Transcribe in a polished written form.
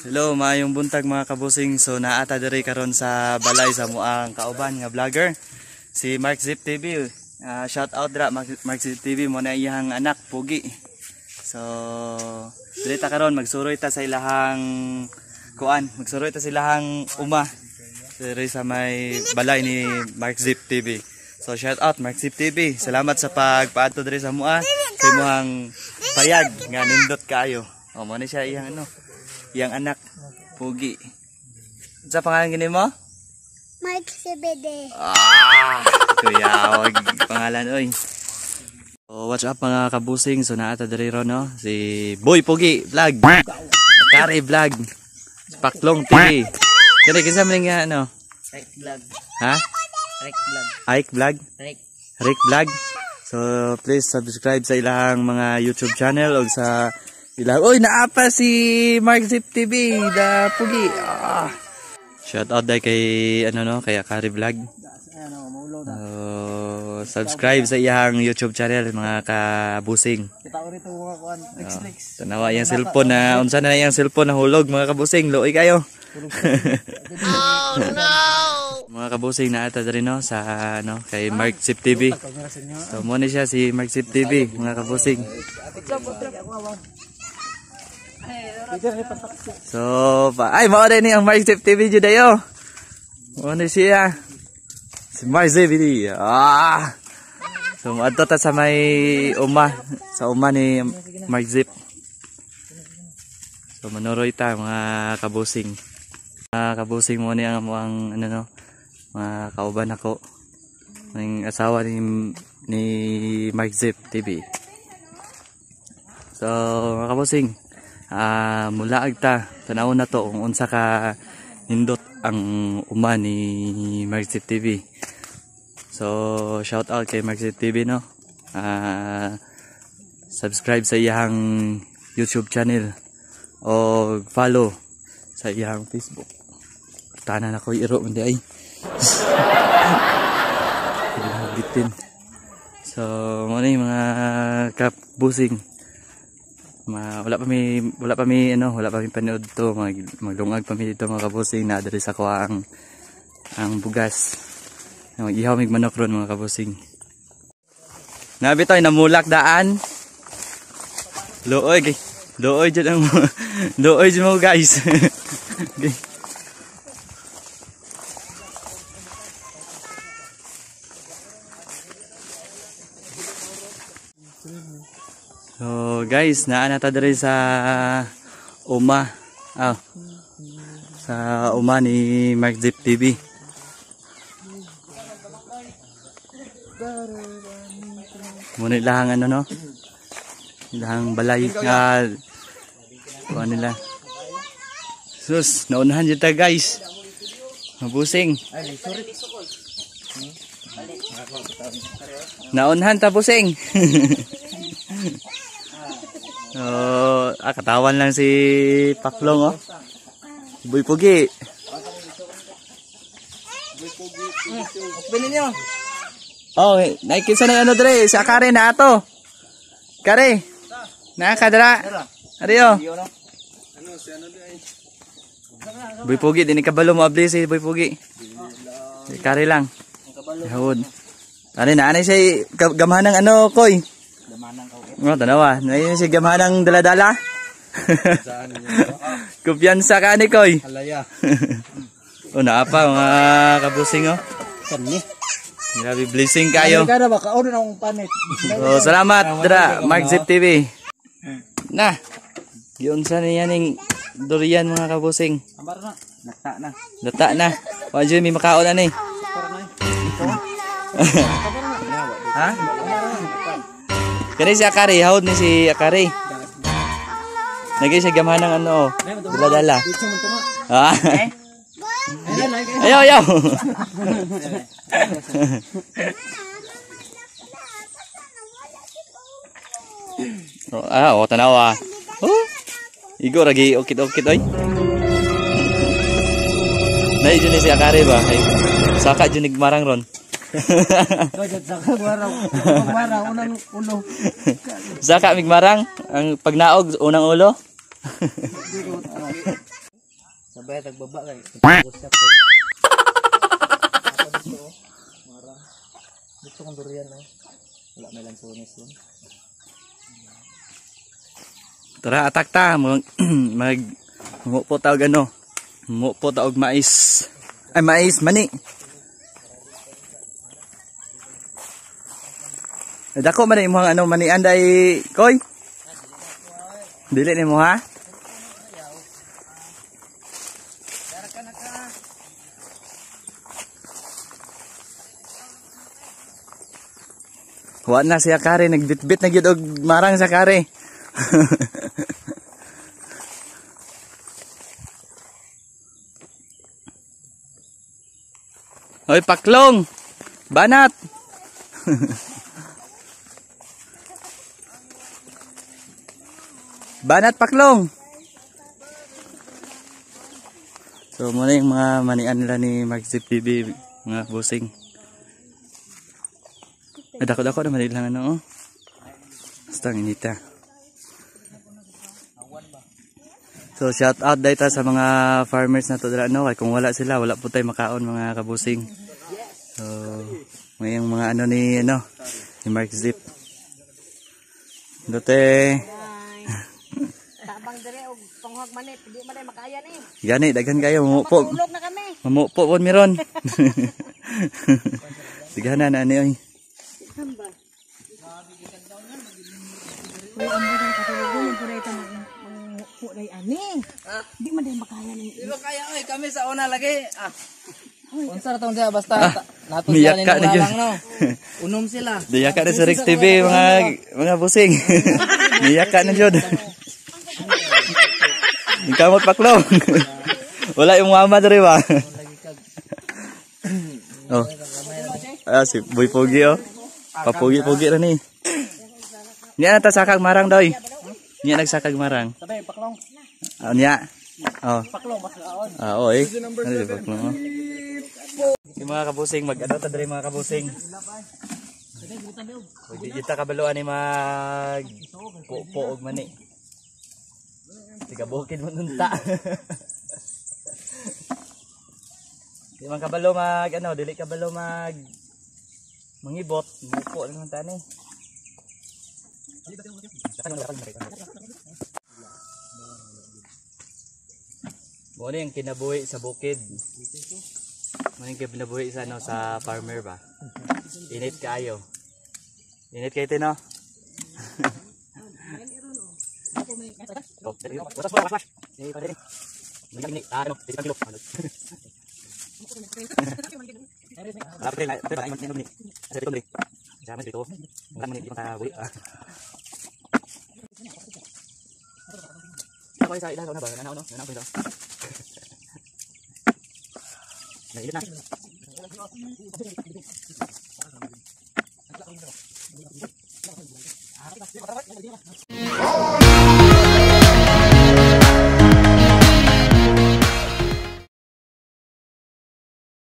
Hello, maayong buntag mga kabusing. So naata diri karon sa balay sa muang kauban nga vlogger si Mark Zip TV. Shout out dra Mark Zip TV mo na iyang anak Pugi. So diri ta karon magsuroy ta sa ilahang kuan, magsuroy ta sa ilahang uma diri sa may balay ni Mark Zip TV. So shout out Mark Zip TV. Salamat sa pagpaadto diri sa mua sa imong payag nga nindot kaayo. O mo ni siya iyang iyang anak Pugi. Sa pangalan gini mo? Mike CBD. Kuya, wag pangalan oy. So, what's up mga kabusing? So naata diri ron no si Boy Pugi vlog. Kari vlog. Paklong TV. Kani kinsa man nga Rick vlog. Ha? Rick vlog. Ike vlog? Rick vlog. So please subscribe sa ilang mga YouTube channel o sa ilang. Oy, naapa si Mark Zip TV, da Pugi. Shout out dai kay kay Akari Vlog. Subscribe sa iyang YouTube channel mga kabusing. Kita ko rito mga kuan. Tanawa iyang cellphone na unsa na iyang cellphone na hulog mga kabusing, luoy kayo. Oh no. Mga kabusing naata diri no sa kay Mark Zip TV. So mo ni siya si Mark Zip TV mga kabusing. So, ay mao din ang Mark Zip TV jud ayo. Mo ni siya. Si Mark Zip TV. So adto ta sa may sa uma ni Mark Zip. So manuroy ta mga kabusing. Mga kabusing mo ni ang mga kauban ako. Ng asawa ni Mark Zip TV. So mga kabusing, mula agta tanawon na to kung unsa ka nindot ang uma ni Mark Zip TV. So shout out kay Mark Zip TV no. Subscribe sa iyang YouTube channel o follow sa iyang Facebook. Tanan ako iro hindi ay. Bitin. So mo ni mga kabusing. Wala pa mi panood to, maglungag pa mi dito mga kabusing na diri sa kuha ang bugas. Ihaw mig manok ron mga kabusing. Nabitoy namulak daan. Looy jud ang looy jud mo guys. Okay. So guys, naa ta diri sa uma. Sa uma ni Mark Zip TV. Muna ilang ilang balay nila. Sus, naunahan dyan ta guys. Mabusing. Naunahan ta busing. Katawan lang si Paklong Boy Pugi. Pinin niyo. Naikisa na dre, si Akari na ato. Kare. Nakadra. Ariyo. Boy Pugi, din kabalo mo abli si Boy Pugi. Kare lang. Hawod. Anay siya gamahan ng koy. Tanawa. Ngayon si gamahan ng dala-dala. Kumpiyansa ka ni koy. Halaya. Naapa mga kabusing Kani. Grabe blessing kayo. Kada ba kaon na akong panit. So salamat dra Mark Zip TV. Na. Giyon sa niya ning durian mga kabusing. Ambar na. Data na. Wajud mi makaon ani. Ha? Kani si Akari, hawd ni si Akari. Nagay siya gamahan ng dala-dala. Ayaw. Tanawa. Igo lagi okit-okit oy. Nay jud ni si Akari ba? Saka jud marang ron. Kajat sa kagwaraw. Kagwaraw, unang ulo. Saka migmarang ang pagnaog unang ulo. Sabay, tagbaba kay. Usap kay. Gusto kong durian na. Wala may lansones yun. Tara, atak ta. Mupo taog ano. Mupo taog mais. Ay, mais, mani. Dako man mo ano mani anday koy. Dili ni mo ha? Wa na siya kare nagbitbit na gyud og marang sa kare. Hoy paklong. Banat. Banat paklong. So muna yung mga manian nila ni Mark Zip TV, mga bossing. Dako-dako naman nila ano oh. Basta inita. So shout out dito sa mga farmers na to dira no, kay kung wala sila wala po tay makaon mga kabusing. So may yung mga ano ni Mark Zip. Dote. Tabang dire og tunghag manit, di man ay makaya ni. Gani daghan kayo mamupo. Tulog na kami. Mamupo pon miron. Digana na ani oy. Uy, ang mga katulog mo pura ito puray ani. Di man din makaya ni. Di ba kaya oy kami sa una lagi. Unsa tong dia basta nato Niyak sila ka na ni yun. lang no. Unom sila. Diyak ka na sa Rex TV mga busing. Diyak ka na jud. Ikamot paklong. Wala yung mama diri ba? Oh. Si Boy Pogi oh. Papugi-pugi ra ni. Niya na ta sakag marang doy. Niya nagsakag marang. Sabay paklong. Niya. Oh. Paklong mas kaon. Oy. Ano di paklong oh. Yung mga kabusing, mag-ano ta diri mga kabusing. Pwede kita kabaluan ni mag-puog mani. Tiga bukid mo nunta. Di man kabalo dili kabalo mangibot, mupo lang man tani. Mo ni ang kinabuhi sa bukid. Mo ni ang kinabuhi sa sa farmer ba. Init kaayo. Init kay tino. Oh, dari no. Watas mo, watas. Eh, padre. Bigyan ni ano, 10 kilo. Lapre na, pero ay man ni. Ada dito ni. Sama dito. Ngam ni dito ta buli. Ako isa ila na ba? Nanaw no? Nanaw ko ito. Na, ilit na.